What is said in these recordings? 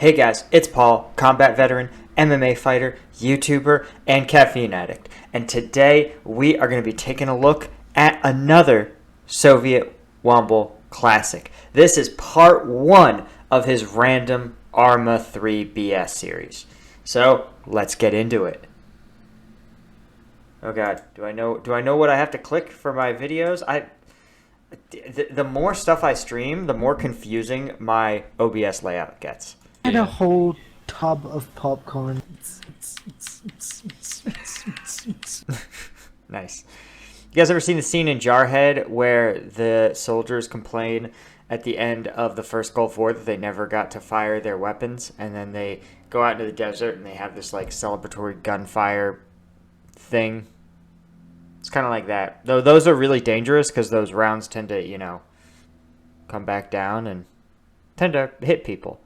Hey guys, it's Paul, combat veteran, MMA fighter, YouTuber, and caffeine addict. And today we are going to be taking a look at another SovietWomble classic. This is part 1 of his random Arma 3 BS series. So, let's get into it. Oh god, do I know what I have to click for my videos? The more stuff I stream, the more confusing my OBS layout gets. And a whole tub of popcorn. Nice. You guys ever seen the scene in Jarhead where the soldiers complain at the end of the first Gulf War that they never got to fire their weapons, and then they go out into the desert and they have this like celebratory gunfire thing? It's kind of like that. Though those are really dangerous because those rounds tend to, you know, come back down and tend to hit people.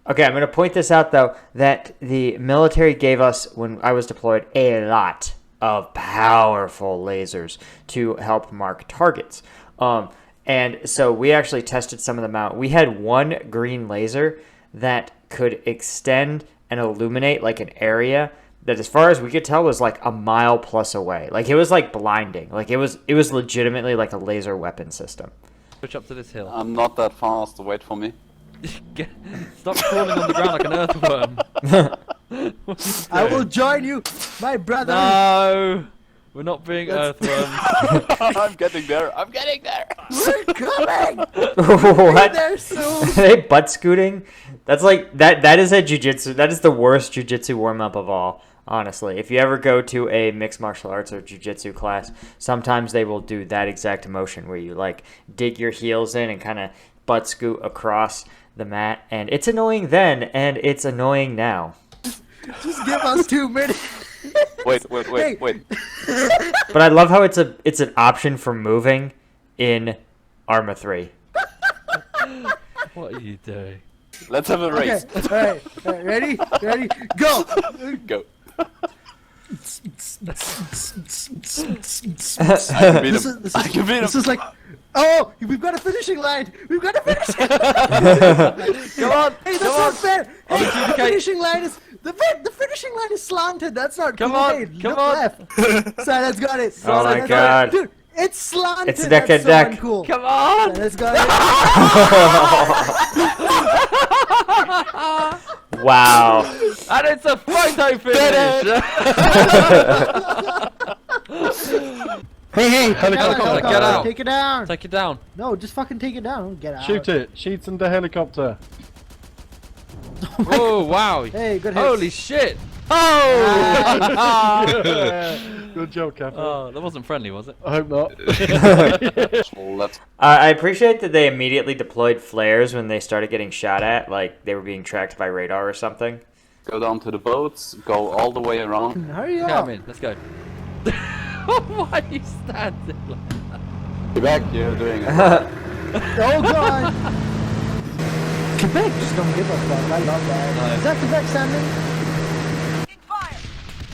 Okay, I'm going to point this out, though, that the military gave us, when I was deployed, a lot of powerful lasers to help mark targets. And so we actually tested some of them out. We had one green laser that could extend and illuminate like an area that, as far as we could tell, was like a mile plus away. Like, it was like blinding. Like, it was legitimately like a laser weapon system. Push up to this hill. I'm not that fast. Wait for me. Stop crawling on the ground like an earthworm. I will join you, my brother. No, we're not being earthworms. I'm getting there. I'm getting there. We're coming. What? There soon. Are they butt scooting? That's like that is a jiu-jitsu. That is the worst jiu-jitsu warm-up of all, honestly. If you ever go to a mixed martial arts or jiu-jitsu class, sometimes they will do that exact motion where you like dig your heels in and kind of butt scoot across the mat, and it's annoying then and it's annoying now. Just give us 2 minutes. Wait. But I love how it's an option for moving in Arma 3. What are you doing? Let's have a race. Okay. All right. Ready? Go. Go. I can beat him. This is like, oh, we've got a finishing line. Come on. Hey, that's not fair. Hey, the finishing line is the finishing line is slanted. That's not Come cool. on, Hey, come look on. left. Silas got it. Oh my Silas got God. it. Dude, it's slanted. It's neck That's and neck. so uncool. Come on! Silas got it. Wow. And it's a photo finish! Hey, Helicopter, get out. Take it down. Take it down. No, just fucking take it down. Don't get out. Shoot it! Shoot in the helicopter! Oh, wow. Hey, good hits. Holy shit! Oh! Good job, Captain. Oh, that wasn't friendly, was it? I hope not. Let's. I appreciate that they immediately deployed flares when they started getting shot at, like they were being tracked by radar or something. Go down to the boats. Go all the way around. Hurry up. Come in, let's go. Why are you standing like that? Get back. You're doing it. Oh god! Quebec just don't give a fuck. I love that. No. Is that Quebec standing?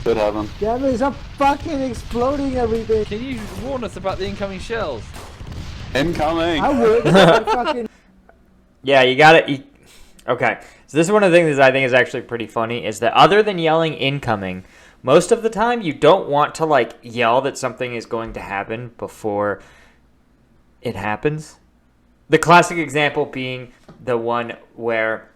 Should have him. Damn it, stop fucking exploding everything. Can you warn us about the incoming shells? Incoming. I would. Fucking. Yeah, you gotta. Okay, so this is one of the things that I think is actually pretty funny is that other than yelling incoming, most of the time you don't want to like yell that something is going to happen before it happens. The classic example being the one where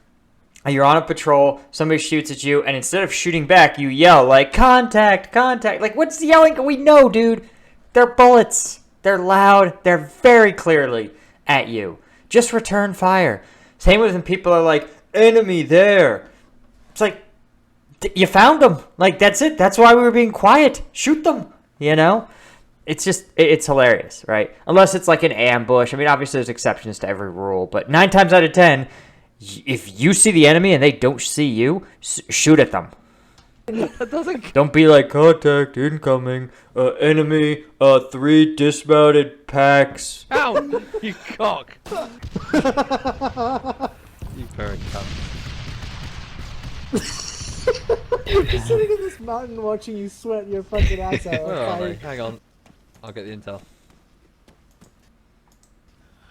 you're on a patrol, somebody shoots at you, and instead of shooting back, you yell like, contact, contact. Like, what's the yelling? We know, dude. They're bullets. They're loud. They're very clearly at you. Just return fire. Same with when people are like, enemy there. It's like, you found them. Like, that's it. That's why we were being quiet. Shoot them, you know? It's just, it's hilarious, right? Unless it's like an ambush. I mean, obviously there's exceptions to every rule, but 9 times out of 10, if you see the enemy and they don't see you, shoot at them. That doesn't... Don't be like, contact incoming, enemy, 3 dismounted packs. Ow! You cock! You very cunt. You're just sitting in this mountain watching you sweat your fucking ass out. Where are they? Hang on. I'll get the intel.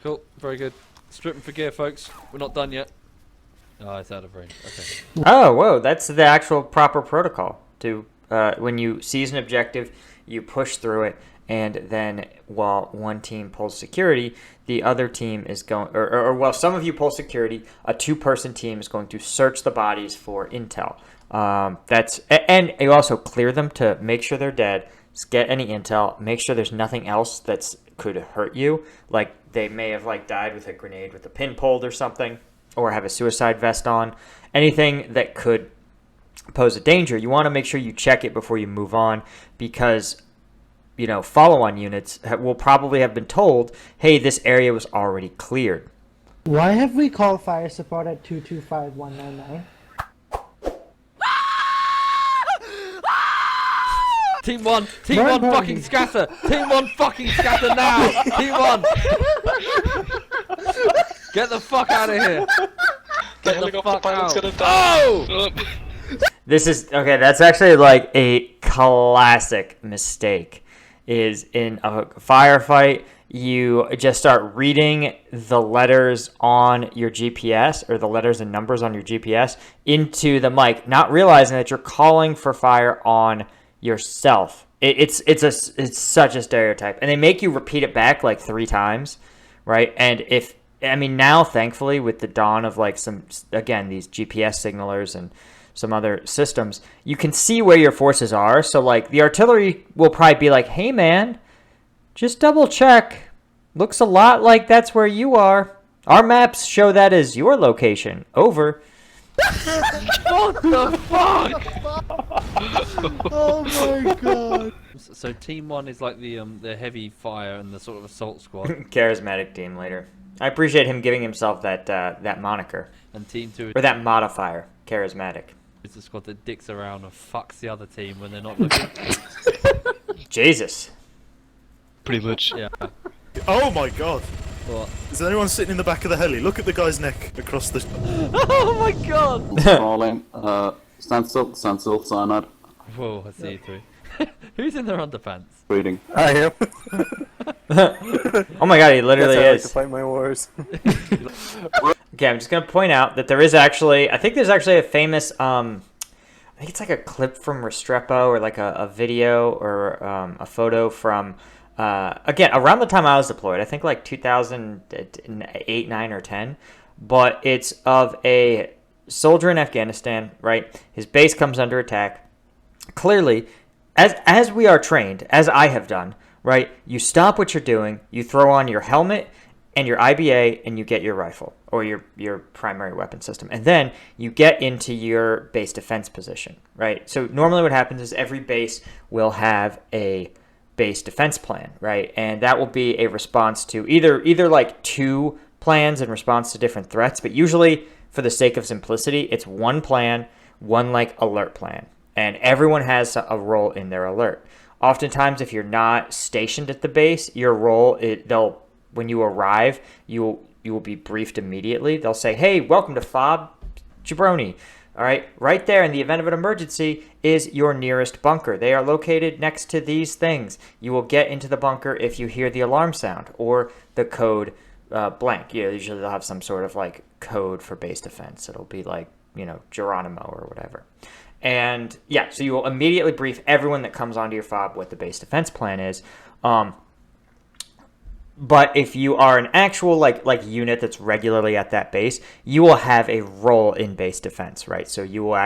Cool. Very good. Stripping for gear, folks. We're not done yet. Oh, it's out of range. Okay. Oh, whoa, that's the actual proper protocol. To when you seize an objective, you push through it, and then while one team pulls security, the other team is going, or while some of you pull security, a two-person team is going to search the bodies for intel. And you also clear them to make sure they're dead, get any intel, make sure there's nothing else that's could hurt you, like they may have like died with a grenade with a pin pulled or something, or have a suicide vest on, anything that could pose a danger. You want to make sure you check it before you move on, because follow-on units will probably have been told, hey, this area was already cleared. Why have we called fire support at 225-199? Team 1 fucking scatter! Team 1 fucking scatter now! Team 1! Get the fuck out of here! Get the fuck out! Oh! This is, okay, that's actually like a classic mistake, is in a firefight, you just start reading the letters on your GPS, or the letters and numbers on your GPS, into the mic, not realizing that you're calling for fire on yourself. It's such a stereotype, and they make you repeat it back like 3 times, right? And now thankfully with the dawn of like these GPS signalers and some other systems, you can see where your forces are. So like the artillery will probably be like, hey man, just double check, looks a lot like that's where you are, our maps show that as your location, over. What the fuck? Oh my god. So team 1 is like the heavy fire and the sort of assault squad. Charismatic team leader. I appreciate him giving himself that moniker. And team 2 Or that modifier, charismatic. is the squad that dicks around and fucks the other team when they're not looking. Jesus. Pretty much. Yeah. Oh my god! What? Is there anyone sitting in the back of the heli? Look at the guy's neck across the... Oh my god! Falling. Stand still, cyanide. Whoa, I see you three. Who's in their underpants? Breathing. I am. Oh my god, he literally That's how I like to is. fight my wars. Okay, I'm just going to point out that there is actually, I think there's actually a famous, I think it's like a clip from Restrepo, or like a video, or a photo from, again, around the time I was deployed, I think like 2008, 9, or 10, but it's of a soldier in Afghanistan, right? His base comes under attack. Clearly, as we are trained, as I have done, right? You stop what you're doing, you throw on your helmet and your IBA, and you get your rifle, or your primary weapon system. And then you get into your base defense position, right? So normally what happens is every base will have a base defense plan, right? And that will be a response to either like 2 plans in response to different threats, but usually for the sake of simplicity, it's one plan, one like alert plan. And everyone has a role in their alert. Oftentimes, if you're not stationed at the base, your role, when you arrive, you will be briefed immediately. They'll say, hey, welcome to FOB Jabroni. All right, right there in the event of an emergency is your nearest bunker. They are located next to these things. You will get into the bunker if you hear the alarm sound or the code blank. Usually they'll have some sort of like code for base defense. It'll be like, Geronimo or whatever. And yeah, so you will immediately brief everyone that comes onto your FOB what the base defense plan is. But if you are an actual like unit that's regularly at that base, you will have a role in base defense, right? So you will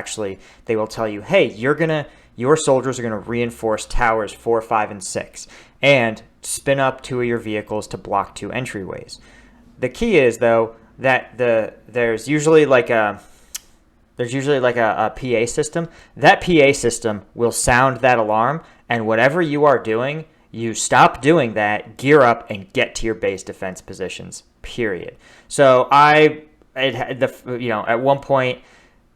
they will tell you, hey, your soldiers are gonna reinforce towers 4, 5, and 6, and spin up 2 of your vehicles to block 2 entryways. The key is though that there's usually like a PA system. That PA system will sound that alarm, and whatever you are doing, you stop doing that, gear up, and get to your base defense positions, period. So at one point,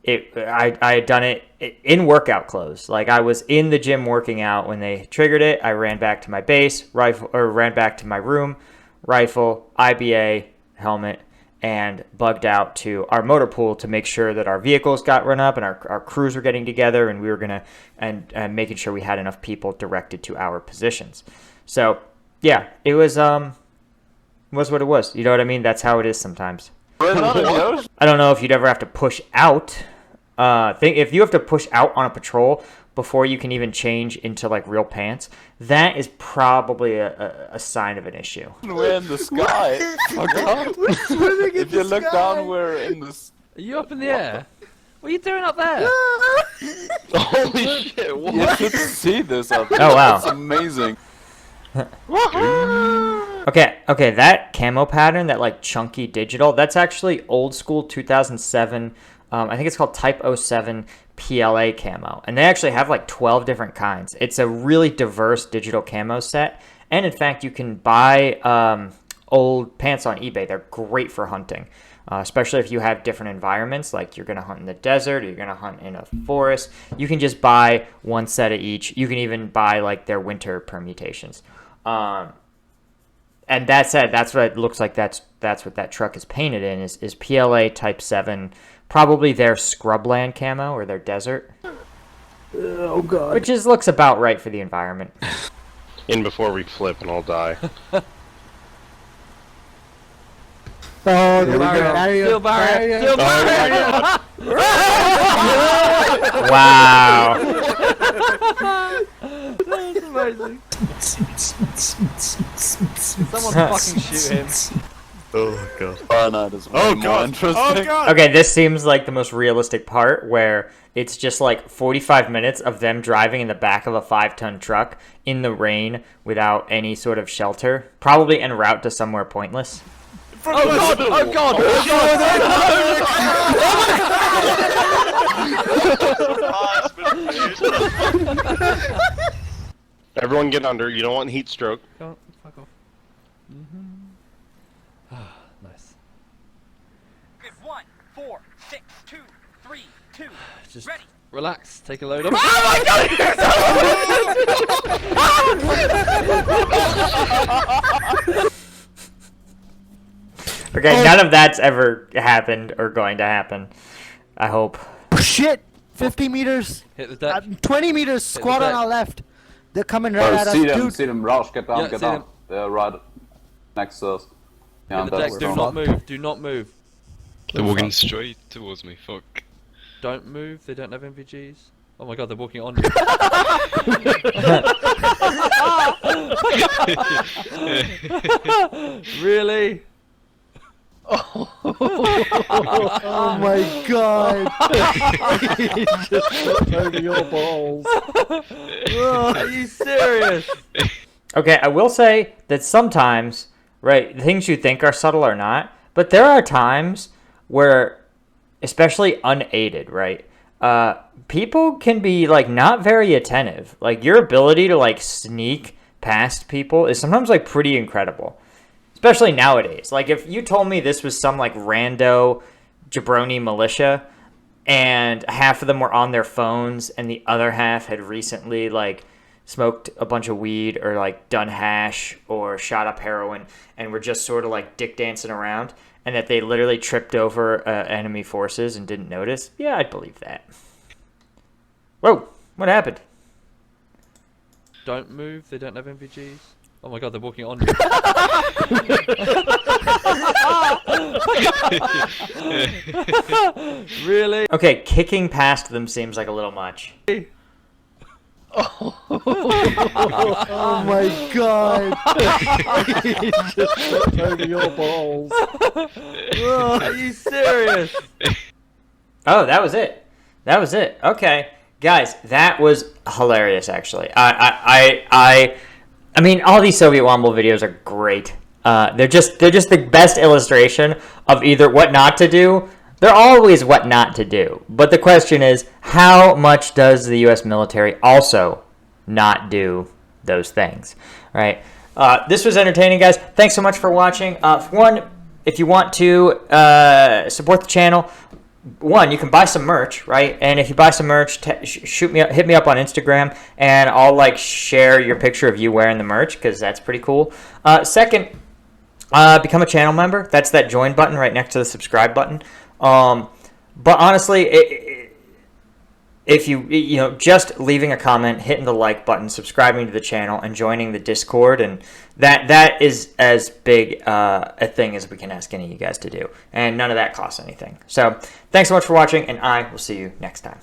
I had done it in workout clothes. Like I was in the gym working out when they triggered it. I ran back to my base, ran back to my room, rifle, IBA, helmet, and bugged out to our motor pool to make sure that our vehicles got run up and our crews were getting together, and we were making sure we had enough people directed to our positions. So yeah, it was Was what it was. You know what I mean? That's how it is sometimes. Right on the ocean. I don't know if you'd ever have to push out. If you have to push out on a patrol before you can even change into like real pants, that is probably a sign of an issue. We're in the sky. Oh God. If you look down, we're in the. Are you up in the air? What are you doing up there? Holy shit, what? You should see this up there. Oh, wow. It's amazing. Okay, that camo pattern, that like chunky digital, that's actually old school 2007. I think it's called Type 07 PLA camo, and they actually have like 12 different kinds. It's a really diverse digital camo set, and in fact, you can buy old pants on eBay. They're great for hunting, especially if you have different environments, like you're going to hunt in the desert or you're going to hunt in a forest. You can just buy one set of each. You can even buy like their winter permutations. And that said, that's what it looks like. That's what that truck is painted in, is PLA Type 7, probably their scrubland camo or their desert. Oh god. Which looks about right for the environment. In before we flip and I'll die. Oh, Steel barrier. Steel barrier. Steel barrier. Wow. That's amazing. Someone fucking shoot him. Oh god. Oh no, this Oh more god. interesting. Oh god. Okay, this seems like the most realistic part, where it's just like 45 minutes of them driving in the back of a 5-ton truck in the rain without any sort of shelter, probably en route to somewhere pointless. Oh god! Oh god! Everyone get under. You don't want heat stroke. Don't fuck off. Nice. Good 1, 4, 6, 2, 3, 2. Just Ready. relax. Take a load off. Okay, none of that's ever happened or going to happen. I hope. Shit! 50 meters. Hit the deck. 20 meters. Squad on deck. our left. They're coming right at us, dude. See them, Rausch, get down, Yeah, get see down. them. They're right next to us. Yeah, Hit the deck. Do not move. Do not move. They're walking straight towards me. Fuck. Don't move. They don't have MVGs. Oh my god, they're walking on you. Really? Oh my god. Over your balls. Are you serious? Okay, I will say that sometimes, right, things you think are subtle are not, but there are times where, especially unaided, right, people can be, like, not very attentive. Like, your ability to, like, sneak past people is sometimes, like, pretty incredible. Especially nowadays. Like, if you told me this was some, like, rando jabroni militia, and half of them were on their phones, and the other half had recently, like, smoked a bunch of weed, or, like, done hash, or shot up heroin, and were just sort of, like, dick dancing around, and that they literally tripped over enemy forces and didn't notice, yeah, I'd believe that. Whoa, what happened? Don't move. They don't have MVGs. Oh my god, they're walking on you. Really? Okay, kicking past them seems like a little much. Oh my god. Over your balls. Are you serious? Oh, that was it. That was it. Okay, guys, that was hilarious. Actually, I mean, all these SovietWomble videos are great. They're just the best illustration of either what not to do. They're always what not to do. But the question is, how much does the U.S. military also not do those things? Right? This was entertaining, guys. Thanks so much for watching. One, if you want to support the channel, one, you can buy some merch, right? And if you buy some merch, hit me up on Instagram, and I'll like share your picture of you wearing the merch, because that's pretty cool. Second, become a channel member. That's that join button right next to the subscribe button. But honestly, if you just leaving a comment, hitting the like button, subscribing to the channel, and joining the Discord, and that is as big a thing as we can ask any of you guys to do, and none of that costs anything. So thanks so much for watching, and I will see you next time.